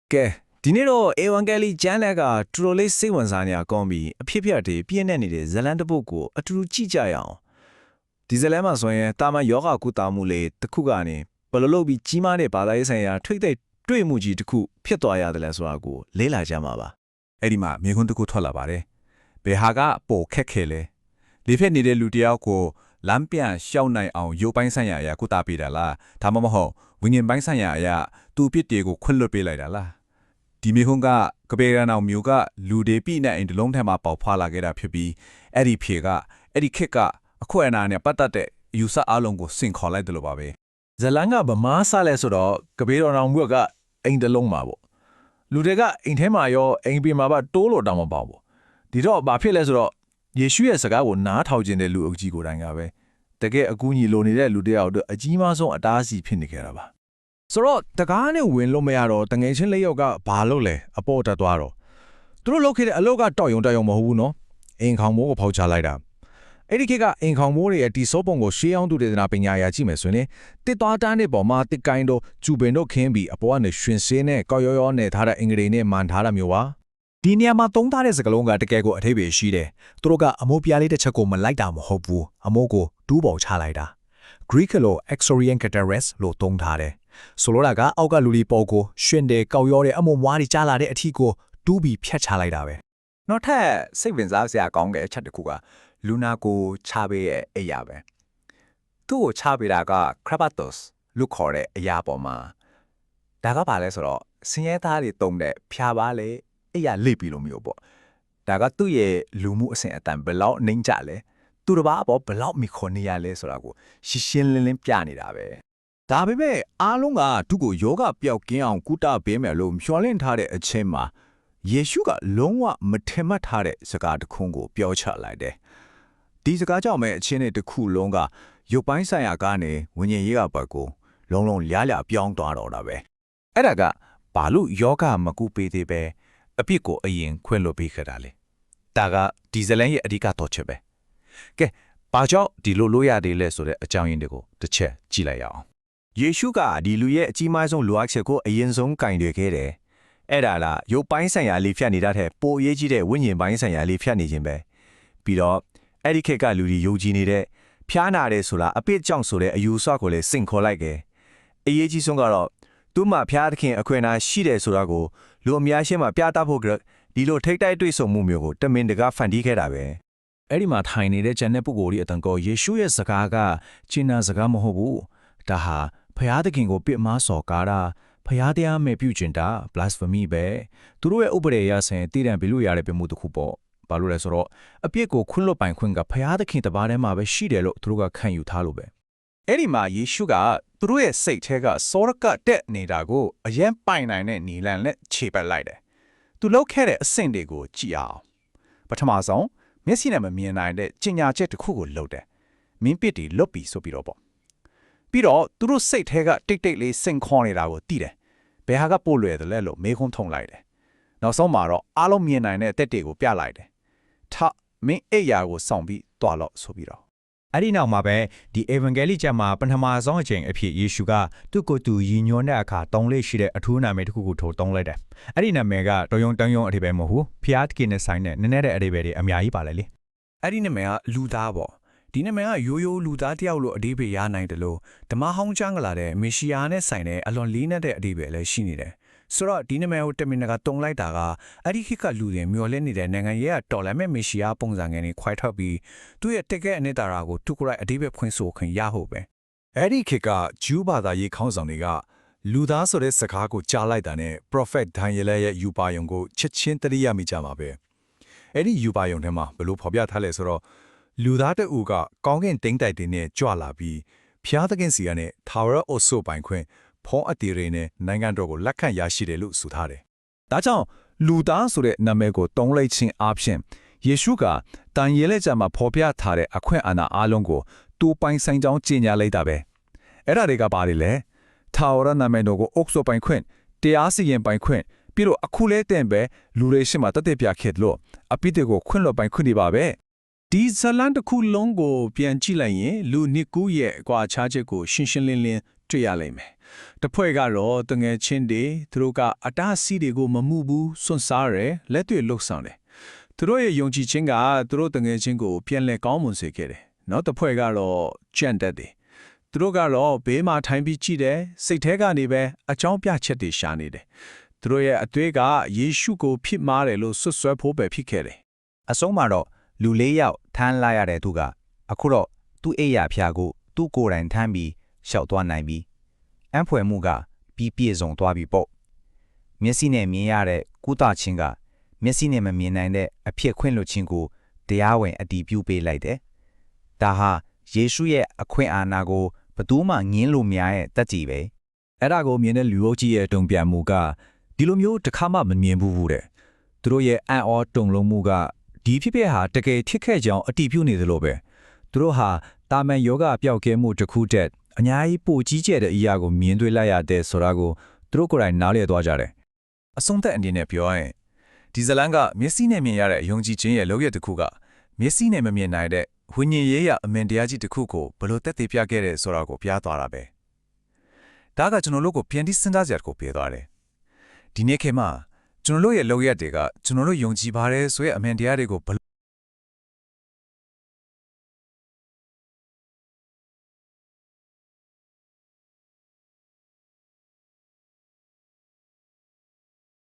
ကဲဒီနေ့တော့အေဝံဂေလိကျမ်းလက်ကတူတော်လေးစိတ်ဝင်စားနေအောင်ပြီးအဖြစ်ပြတ်တွေပြည့်နေနေတဲ့ဇလန်တပုတ်ကိုအတူတူကြည့်ကြရအောင်ဒီဇလန်မှာဆိုရင်တာမန်ယောဂကုသမှုလေးတစ်ခုကနေဘယ်လိုလုပ်ပြီးကြီးမားတဲ့ဘာသာရေးဆိုင်ရာထိတ်သိပ်တွေ့မှုကြီးတစ်ခုဖြစ်သွားရတယ်လဲဆိုတာကိုလေ့လာကြမှာပါအဲ့ဒီမှာမြေခွန်းတစ်ခုထွက်လာပါတယ်ဘယ်ဟာကပိုခက်ခဲလဲလေဖက်နေတဲ့လူတယောက်ကိုလမ်းပြန်ရှောက်နိုင်အောင်ရုပ်ပိုင်းဆိုင်ရာအရာကုသပေးတာလားဒါမှမဟုတ်ဝိညာဉ်ပိုင်းဆိုင်ရာအရာသူ့ပြစ်တွေကိုခွင့်လွှတ်ပေးလိုက်တာလားဒီမြေခွန်းကကပေရနောင်မျိုးကလူတွေပြည့်နေအိမ်တလုံးထဲမှာပေါက်ဖွာလာခဲ့တာဖြစ်ပြီးအဲ့ဒီဖြေကအဲ့ဒီခက်ကအခွင့်အနာနဲ့ပတ်သက်တဲ့ယူဆအလုံးကိုစင်ခေါ်လိုက်တယ်လို့ပါပဲဇလန်ကဗမားဆလဲဆိုတော့ကပေတော်အောင်ဘွက်ကအိမ်တလုံးမှာပေါ့လူတွေကအိမ်ထဲမှာရောအိမ်ပြင်မှာပါတိုးလို့တောင်းမပေါ့ဒီတော့ဘာဖြစ်လဲဆိုတော့ယေရှုရဲ့စကားကိုနားထောင်ခြင်းတဲ့လူအကြီးကိုယ်တိုင်ကပဲတကယ်အကူအညီလိုနေတဲ့လူတယောက်တို့အကြီးမားဆုံးအတားအဆီးဖြစ်နေကြတာပါဆိုတော့တကားနဲ့ဝင်လို့မရတော့တငယ်ချင်းလေးယောက်ကဘာလုပ်လဲအပေါ်တက်သွားတော့သူတို့လုပ်ခဲ့တဲ့အလုပ်ကတောက်ယုံမဟုတ်ဘူးနော်အိမ်ခေါင်မိုးကိုဖောက်ချလိုက်တာအဲ့ဒီခေတ်ကအိမ်ခေါင်မိုးတွေရဲ့ဒီစောပုံကိုရှေးအောင်သူတေသနာပညာရာကြည့်မယ်ဆိုရင်တစ်သွားတန်းတဲ့ပေါ်မှာတစ်ကိုင်းတို့ကျူပင်တို့ခင်းပြီးအပေါ်ကနေရွှင်စင်းနဲ့ကောက်ရောနဲ့ထားတဲ့အင်္ဂလိပ်နဲ့မှန်ထားတာမျိုးပါဒီနေရာမှာသုံးထားတဲ့စကားလုံးကတကယ်ကိုအထိပ္ပယ်ရှိတယ်သူတို့ကအမိုးပြားလေးတစ်ချက်ကိုမလိုက်တာမဟုတ်ဘူးအမိုးကိုတူးပေါ်ချလိုက်တာ Greek လို Exorian Katares လို့သုံးထားတယ်ဆိုလိုတာကအောက်ကလူလီပေါ်ကိုရွှင်တယ်ကောက်ရောတဲ့အမုံမွားတွေကြားလာတဲ့အထီကိုတူးပြီးဖြတ်ချလိုက်တာပဲနောက်ထပ်စိတ်ဝင်စားစရာကောင်းတဲ့အချက်တစ်ခုကလူနာကိုချပေးရဲ့အရာပဲသူ့ကိုချပေးတာက Krapatos လို့ခေါ်တဲ့အရာပေါ်မှာဒါကဘာလဲဆိုတော့စင်ရဲသားတွေတုံတဲ့ဖြာပါလေအရာလိပ်ပြီးလို့မျိုးပေါ့ဒါကသူ့ရဲ့လူမှုအဆင့်အတန်းဘယ်လောက်နှိမ့်ကြလဲသူတစ်ပါးပေါ့ဘယ်လောက်မိခေါ်နေရလဲဆိုတာကိုရှင်းရှင်းလင်းလင်းပြနေတာပဲဒါပေမဲ့အားလုံးကသူ့ကိုယောဂပျောက်ကင်းအောင်ကုသပေးမယ်လို့မျှော်လင့်ထားတဲ့အချိန်မှာယေရှုကလုံးဝမထင်မှတ်ထားတဲ့စကားတစ်ခုကိုပြောချလိုက်တယ်ဒီစကားကြောင့်ပဲအချင်းနဲ့တစ်ခုလုံးကရုပ်ပိုင်းဆိုင်ရာကနေဝိညာဉ်ရေးကဘက်ကိုလုံးလုံးလျားလျားပြောင်းသွားတော့တာပဲအဲ့ဒါကဘာလို့ယောဂမကူပေးသေးပဲအပြစ်ကိုအရင်ခွင့်လွှတ်ပေးခဲ့တာလေဒါကဒီဇလန်ရဲ့အဓိကတော့ချက်ပဲကဲဘာကြောင့်ဒီလိုလို့ရတယ်လဲဆိုတဲ့အကြောင်းရင်းတွေကိုတစ်ချက်ကြည့်လိုက်ရအောင်ယေရှုကဒီလူရဲ့အကြီးမားဆုံးလိုအပ်ချက်ကိုအရင်ဆုံးကင်တွေခဲ့တယ်အဲ့ဒါလားရုပ်ပိုင်းဆိုင်ရာလေးဖြတ်နေတတ်တဲ့ပိုအရေးကြီးတဲ့ဝိညာဉ်ပိုင်းဆိုင်ရာလေးဖြတ်နေခြင်းပဲပြီးတော့အဲ့ဒီခေတ်ကလူတွေယုံကြည်နေတဲ့ဖျားနာတယ်ဆိုတာအပစ်ကြောင့်ဆိုတဲ့အယူဆကိုလည်းစင်ခေါ်လိုက်တယ်အရေးကြီးဆုံးကတော့သူ့မှာဖျားသခင်အခွင့်အရေးရှိတယ်ဆိုတာကိုလူအများရှင်းမှာပြသဖို့ဒီလိုထိတ်တိုက်တွေ့ဆုံမှုမျိုးကိုတမင်တကာဖန်တီးခဲ့တာပဲအဲ့ဒီမှာထိုင်နေတဲ့ဂျန်တဲ့ပုဂ္ဂိုလ်ကြီးအတန်ကောယေရှုရဲ့စကားကကျင်းနာစကားမဟုတ်ဘူးဒါဟာဖျားသခင်ကိုပြစ်မှားစော်ကားတာဖျားတရားမဲ့ပြုကျင်တာ blasphemy ပဲသူတို့ရဲ့ဥပဒေရဆင်တည်တံ့ပြလို့ရတဲ့ပြမှုတစ်ခုပေါ့ဘာလို့လဲဆိုတော့အပြစ်ကိုခွင့်လွတ်ပိုင်ခွင့်ကဖျားသခင်တပါးထဲမှာပဲရှိတယ်လို့သူတို့ကခံယူထားလို့ပဲအဲ့ဒီမှာယေရှုကသူတို့ရဲ့စိတ်ထဲကစောရကတက်နေတာကိုအရင်ပိုင်နိုင်တဲ့နီလန်နဲ့ခြေပတ်လိုက်တယ်သူလောက်ခဲ့တဲ့အဆင့်တွေကိုကြည့်အောင်ပထမဆုံးမျက်စိနဲ့မမြင်နိုင်တဲ့ကျင်ညာချက်တစ်ခုကိုလုပ်တယ်မင်းပစ်တီလွတ်ပြီးဆိုပြီးတော့ပေါ့ပြီးတော့သူတို့စိတ်ထဲကတိတ်တိတ်လေးစင်ခေါ်နေတာကိုသိတယ်ဘယ်ဟာကပို့လွယ်တယ်လဲလို့မေးခွန်းထုံလိုက်တယ်နောက်ဆုံးမှာတော့အားလုံးမြင်နိုင်တဲ့တက်တွေကိုပြလိုက်တယ်ထမင်းအိယာကိုစောင့်ပြီးတွားလို့ဆိုပြီးတော့အဲ့ဒီနောက်မှာပဲဒီ Evangeli ကျမ်းမှာပထမဆုံးအချိန်အဖြစ်ယေရှုကသူ့ကိုယ်သူရည်ညွှန်းတဲ့အခါသုံးလေးရှိတဲ့အထူးနာမည်တစ်ခုကိုထိုးသုံးလိုက်တယ်။အဲ့ဒီနာမည်ကတော်ယုံတန်းယုံအဓိပ္ပာယ်မဟုတ်ဘူး။ဖျားသခင်နဲ့ဆိုင်တဲ့နည်းနည်းတဲ့အဓိပ္ပာယ်တွေအများကြီးပါလေလေ။အဲ့ဒီနာမည်ကလူသားပေါ့။ဒီနာမည်ကရိုးရိုးလူသားတယောက်လိုအဓိပ္ပာယ်ရနိုင်တယ်လို့ဓမ္မဟောင်းကျမ်းကလာတဲ့မေရှိယာနဲ့ဆိုင်တဲ့အလွန်လေးနက်တဲ့အဓိပ္ပာယ်လည်းရှိနေတယ်။ဆိုတော့ဒီနာမည်ကိုတမင်ကတုံလိုက်တာကအဲ့ဒီခေတ်ကလူတွေမျောလင့်နေတဲ့နိုင်ငံရေးကတော်လည်းမဲ့မေရှိယာပုံစံငယ်တွေခွဲထွက်ပြီးသူ့ရဲ့တကယ့်အနှစ်သာရကိုသူကိုယ်တိုင်အဓိပ္ပာယ်ဖွင့်ဆိုခွင့်ရဖို့ပဲအဲ့ဒီခေတ်ကဂျူးဘာသာရေးခေါင်းဆောင်တွေကလူသားဆိုတဲ့စကားကိုကြားလိုက်တာနဲ့ Prophet Daniel ရဲ့ယူပါယုံကိုချက်ချင်းတရိယာမိကြမှာပဲအဲ့ဒီယူပါယုံထဲမှာဘလို့ဖော်ပြထားလဲဆိုတော့လူသားတအူကကောင်းကင်တိမ့်တိုက်တွေနဲ့ကြွလာပြီးဖျားသခင်စီကနေထာဝရအုပ်စုပိုင်ခွင့်ဖုံးအတီတွေနဲ့နိုင်ငံတော်ကိုလက်ခံရရှိတယ်လို့ဆိုထားတယ်။ဒါကြောင့်လူသားဆိုတဲ့နာမည်ကိုတုံးလိုက်ခြင်းအပြင်ယေရှုကတန်ရဲလက်ကျမ်းမှာဖော်ပြထားတဲ့အခွင့်အာဏာအလုံးကိုသူပိုင်ဆိုင်ကြောင်းကြီးညာလိုက်တာပဲ။အဲ့ဒါတွေကဘာတွေလဲ။ထာဝရနာမည်တော်ကိုအုပ်စုပိုင်ခွင့်တရားစီရင်ပိုင်ခွင့်ပြီးတော့အခုလဲတဲ့ပဲလူတွေရှိမှတသက်ပြခဲ့လို့အပိတေကိုခွင့်လွှတ်ပိုင်ခွင့်တွေပါပဲ။ဒီဇလန်တစ်ခုလုံးကိုပြန်ကြည့်လိုက်ရင်လူနှစ်ကူးရဲ့အကွာခြားချက်ကိုရှင်းရှင်းလင်းလင်း တွေ့ရလိမ့်မယ်တစ်ဖွဲ့ကတော့တငယ်ချင်းတွေသူတို့ကအတားအဆီးတွေကိုမမှုဘူးစွန့်စားရဲလက်တွေ့လှုပ်ဆောင်တယ်သူတို့ရဲ့ယုံကြည်ခြင်းကသူတို့တငယ်ချင်းကိုပြန်လည်ကောင်းမွန်စေခဲ့တယ်နောက်တစ်ဖွဲ့ကတော့ကြံ့တက်တယ်သူတို့ကတော့ဘေးမှာထိုင်ပြီးကြည့်တယ်စိတ်ထဲကနေပဲအကြောင်းပြချက်တွေရှာနေတယ်သူတို့ရဲ့အသွေးကယေရှုကိုဖြစ်မာတယ်လို့ဆွဆွဲဖို့ပဲဖြစ်ခဲ့တယ် အဆုံးမှာတော့လူ၄ယောက်ထမ်းလိုက်ရတဲ့သူကအခုတော့သူ့အိယာဖျားကိုသူ့ကိုယ်တိုင်ထမ်းပြီးရှောက်သွားနိုင်ပြီးအံဖွယ်မှုကပြီးပြည့်စုံသွားပြီပေါ့မျက်စိနဲ့မြင်ရတဲ့ကုသခြင်းကမျက်စိနဲ့မမြင်နိုင်တဲ့အဖြစ်ခွင့်လွှတ်ခြင်းကိုတရားဝင်အတည်ပြုပေးလိုက်တယ်ဒါဟာယေရှုရဲ့အခွင့်အာဏာကိုဘယ်သူမှငင်းလို့မရတဲ့တတ်ကြည်ပဲအဲ့ဒါကိုမြင်တဲ့လူအုပ်ကြီးရဲ့တုံ့ပြန်မှုကဒီလိုမျိုးတစ်ခါမှမမြင်ဘူးတဲ့သူတို့ရဲ့အံ့ဩတုန်လှုပ်မှုကဒီဖြစ်ဖြစ်ဟာတကယ်ဖြစ်ခဲ့ကြောင်းအတည်ပြုနေသလိုပဲသူတို့ဟာတာမန်ယောဂပျောက်ကဲမှုတစ်ခုတည်းအများကြီးပိုကြီးကျယ်တဲ့အရာကိုမြင်တွေ့လိုက်ရတဲ့ဆိုတာကိုသူတို့ကိုယ်တိုင်နားလည်သွားကြတယ် အဆုံးသက်အနေနဲ့ပြောရင်ဒီဇလန်ကမျက်စိနဲ့မြင်ရတဲ့ယုံကြည်ခြင်းရဲ့လောက်ရတစ်ခုကမျက်စိနဲ့မမြင်နိုင်တဲ့ဝိညာဉ်ရေးရအမင်တရားကြီးတစ်ခုကိုဘလို့တက်တည်ပြခဲ့တဲ့ဆိုတာကိုပြသတာပဲဒါကကျွန်တော်တို့ကိုပြန်ပြီးစဉ်းစားစရာကိုပေးသွားတယ်ဒီနေ့ခေတ်မှာကျွန်တော်တို့ရဲ့လောက်ရတွေကကျွန်တော်တို့ယုံကြည်ပါတယ်ဆိုရဲ့အမင်တရားတွေကို